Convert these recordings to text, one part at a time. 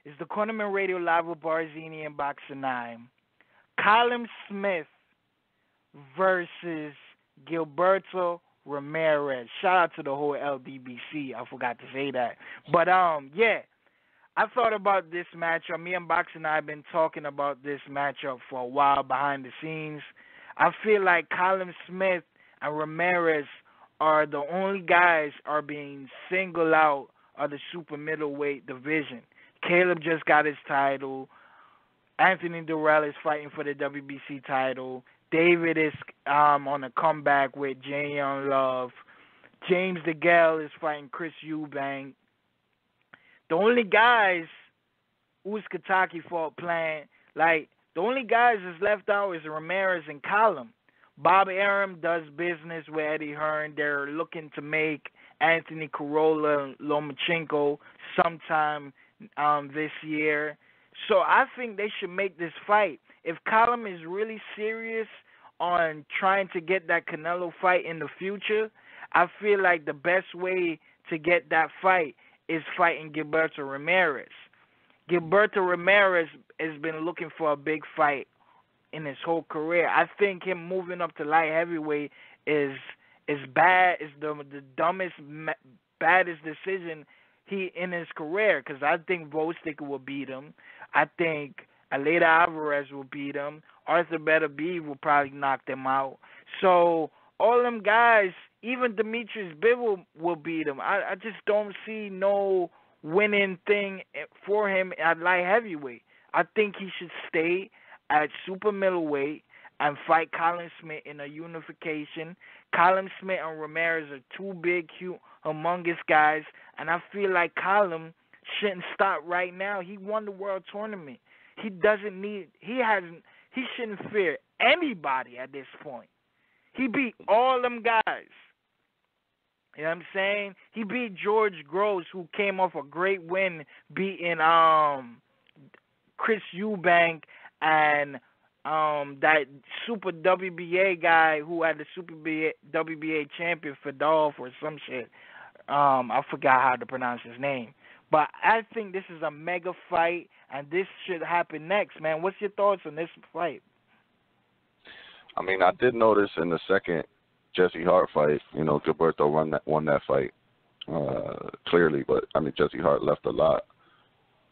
It's the Cornermen Radio Live with BARZINI and BOXINGEYE. Callum Smith versus Gilberto Ramirez. Shout out to the whole LDBC. I forgot to say that. But, yeah. I thought about this matchup. Me and BOXINGEYE have been talking about this matchup for a while behind the scenes. I feel like Callum Smith and Ramirez are the only guys are being singled out of the super middleweight division. Caleb just got his title. Anthony Dirrell is fighting for the WBC title. David is on a comeback with Jay Young Love. James Degale is fighting Chris Eubank. The only guys Uzcategui fought playing, like, the only guys that's left out is Ramirez and Callum. Bob Arum does business with Eddie Hearn. They're looking to make Anthony Corolla and Lomachenko sometime this year. So I think they should make this fight. If Callum is really serious on trying to get that Canelo fight in the future, I feel like the best way to get that fight is fighting Gilberto Ramirez. Gilberto Ramirez has been looking for a big fight in his whole career. I think him moving up to light heavyweight is bad. Is the dumbest, baddest decision in his career, because I think Vostik will beat him. I think Alvarez will beat him. Arthur Benavidez will probably knock them out. So all them guys, even Demetrius Bivol will beat him. I just don't see no winning thing for him at light heavyweight. I think he should stay at super middleweight and fight Callum Smith in a unification. Callum Smith and Ramirez are two big, humongous guys, and I feel like Callum shouldn't stop right now. He won the world tournament. He shouldn't fear anybody at this point. He beat all them guys. You know what I'm saying? He beat George Gross, who came off a great win, beating Chris Eubank and that Super WBA guy who had the Super WBA champion, Fedolf or some shit. I forgot how to pronounce his name. But I think this is a mega fight, and this should happen next, man. What's your thoughts on this fight? I mean, I did notice in the second Jesse Hart fight, Gilberto won that fight clearly, but I mean, Jesse Hart left a lot.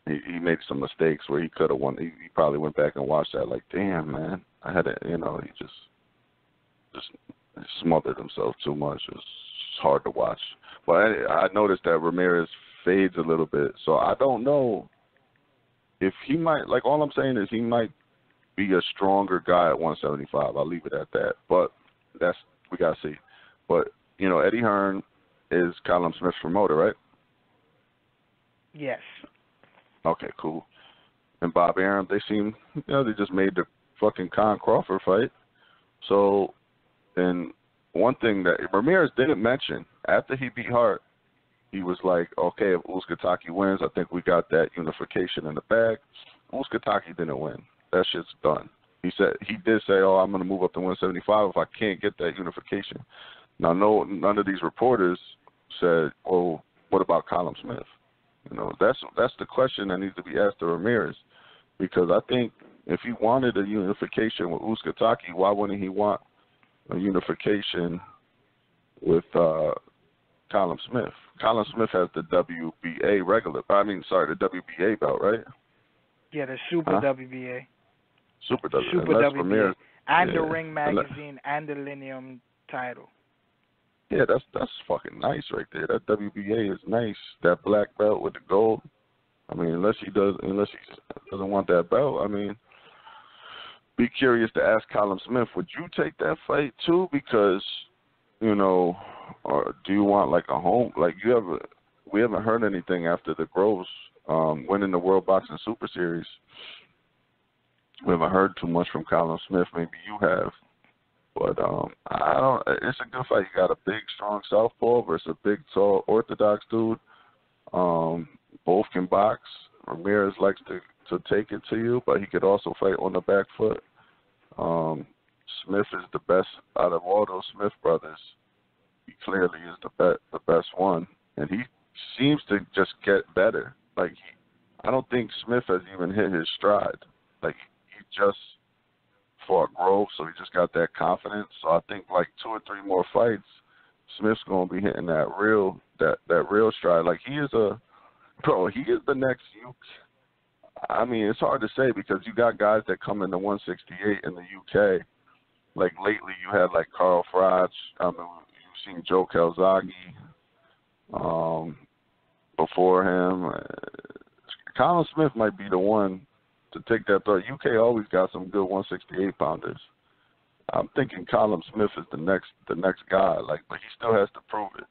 He made some mistakes where he could have won. He probably went back and watched that like, damn, man, I had it. He just smothered himself too much. It was hard to watch. But I noticed that Ramirez fades a little bit, so I don't know if he might. Like, all I'm saying is he might be a stronger guy at 175. I'll leave it at that. But we gotta see. But Eddie Hearn is Callum Smith's promoter, right? Yes. Okay, cool. And Bob Arum, they seem, they just made the fucking Con Crawford fight. So, and one thing that Ramirez didn't mention, after he beat Hart, he was like, okay, if Uzcategui wins, I think we got that unification in the bag. Uzcategui didn't win. That shit's done. He did say, oh, I'm going to move up to 175 if I can't get that unification. Now, none of these reporters said, oh, what about Callum Smith? That's the question that needs to be asked to Ramirez, because I think if he wanted a unification with Uzcategui, why wouldn't he want a unification with Callum Smith? Callum Smith has the WBA the WBA belt, right? Yeah, the Super WBA. Super WBA. Super WBA. Ramirez, and the Ring Magazine and the Linium title. Yeah, that's fucking nice right there. That WBA is nice. That black belt with the gold. I mean, unless he doesn't want that belt. I mean, be curious to ask Callum Smith, would you take that fight too? Because, or do you want like a home? Like we haven't heard anything after the Groves winning the World Boxing Super Series. We haven't heard too much from Callum Smith. Maybe you have. But I don't. It's a good fight. You got a big, strong southpaw versus a big, tall, orthodox dude. Both can box. Ramirez likes to take it to you, but he could also fight on the back foot. Smith is the best out of all those Smith brothers. He clearly is the best one, and he seems to just get better. Like I don't think Smith has even hit his stride. Like, he just fought growth, so he just got that confidence. So I think like 2 or 3 more fights, Smith's gonna be hitting that real stride. Like, he is the next I mean, it's hard to say because you got guys that come into 168 in the UK. Like lately, you had like Carl Froch. I mean, you've seen Joe Calzaghe. Before him, Callum Smith might be the one to take that thought. UK always got some good 168 pounders. I'm thinking Callum Smith is the next guy. Like, but he still has to prove it.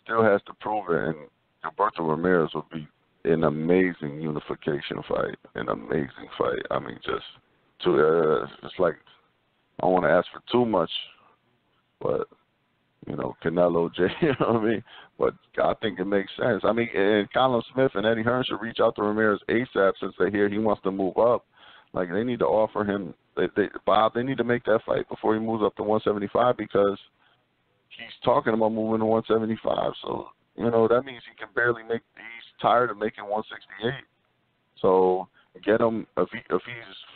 And Gilberto Ramirez would be an amazing unification fight. An amazing fight. I mean, it's like I don't want to ask for too much, but you know, Canelo, Jay, you know what I mean? But I think it makes sense. I mean, and Callum Smith and Eddie Hearn should reach out to Ramirez ASAP since they hear he wants to move up. Like, they need to offer him, Bob, they need to make that fight before he moves up to 175 because he's talking about moving to 175. So, you know, that means he can barely he's tired of making 168. So get him, if he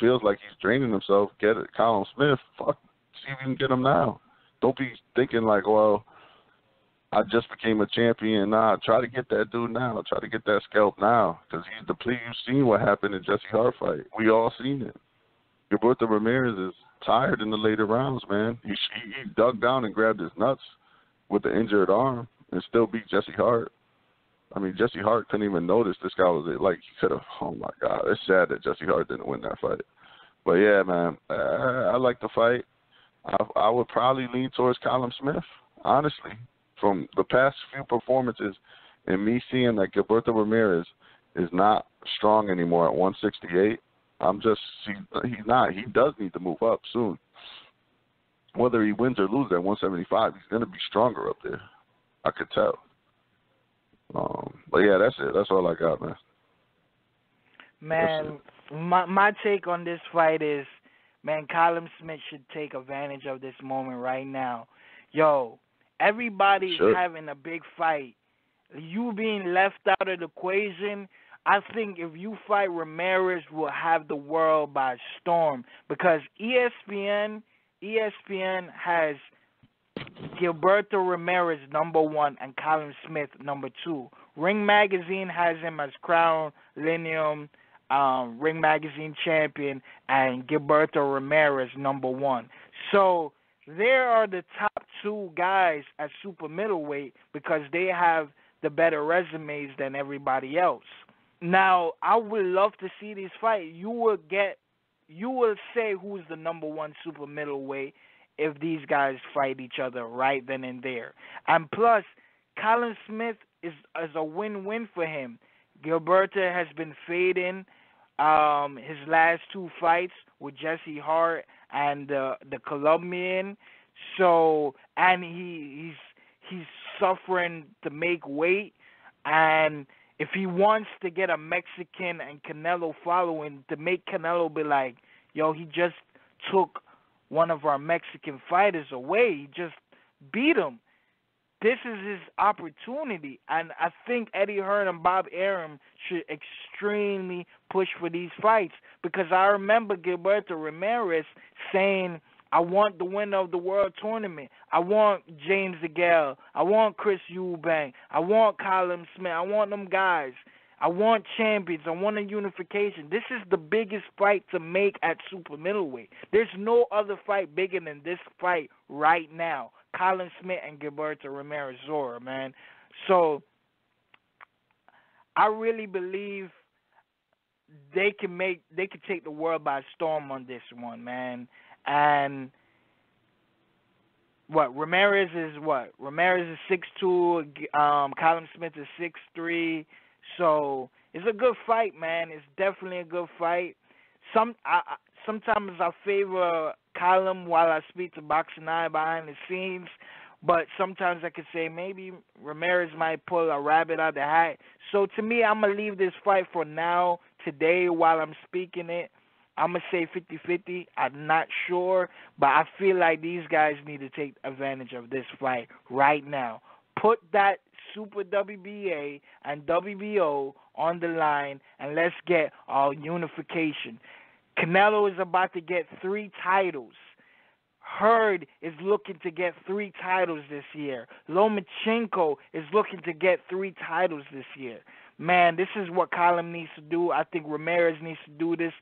feels like he's draining himself, get it, Callum Smith, see if you can get him now. Don't be thinking like, well, I just became a champion. Nah, try to get that dude now. Try to get that scalp now because he's depleted. You've seen what happened in Jesse Hart fight. We all seen it. Gilberto Ramirez is tired in the later rounds, man. He dug down and grabbed his nuts with the injured arm and still beat Jesse Hart. I mean, Jesse Hart couldn't even notice this guy was like, he could have, oh my God. It's sad that Jesse Hart didn't win that fight. But yeah, man, I like the fight. I would probably lean towards Callum Smith, honestly. From the past few performances and me seeing that Gilberto Ramirez is not strong anymore at 168, he's not. He does need to move up soon. Whether he wins or loses at 175, he's going to be stronger up there. I could tell. But yeah, that's it. That's all I got, man. Man, my take on this fight is, man, Callum Smith should take advantage of this moment right now. Yo, everybody's having a big fight. You being left out of the equation, I think if you fight Ramirez, will have the world by storm because ESPN has Gilberto Ramirez #1 and Callum Smith #2. Ring Magazine has him as Crown Lineum Ring Magazine champion and Gilberto Ramirez #1. So there are the top 2 guys at super middleweight because they have the better resumes than everybody else. Now, I would love to see this fight. You will say who's the #1 super middleweight if these guys fight each other right then and there. And plus, Callum Smith is a win-win for him. Gilberto has been fading his last 2 fights with Jesse Hart and the Colombian. So, and he's suffering to make weight, and if he wants to get a Mexican and Canelo following to make Canelo be like, yo, he just took one of our Mexican fighters away, he just beat him. This is his opportunity, and I think Eddie Hearn and Bob Arum should extremely push for these fights because I remember Gilberto Ramirez saying, I want the winner of the world tournament. I want James Degale. I want Chris Eubank. I want Callum Smith. I want them guys. I want champions. I want a unification. This is the biggest fight to make at super middleweight. There's no other fight bigger than this fight right now. Callum Smith and Gilberto Ramirez Zora, man. So I really believe they can take the world by storm on this one, man. And Ramirez is 6'2", Callum Smith is 6'3", so it's a good fight, man. It's definitely a good fight. Sometimes I favor Callum while I speak to BOXINGEYE behind the scenes, but sometimes I could say maybe Ramirez might pull a rabbit out of the hat. So to me, I'm going to leave this fight for now, today, while I'm speaking it. I'm going to say 50-50. I'm not sure, but I feel like these guys need to take advantage of this fight right now. Put that Super WBA and WBO on the line, and let's get our unification. Canelo is about to get 3 titles. Hurd is looking to get 3 titles this year. Lomachenko is looking to get 3 titles this year. Man, this is what Callum needs to do. I think Ramirez needs to do this.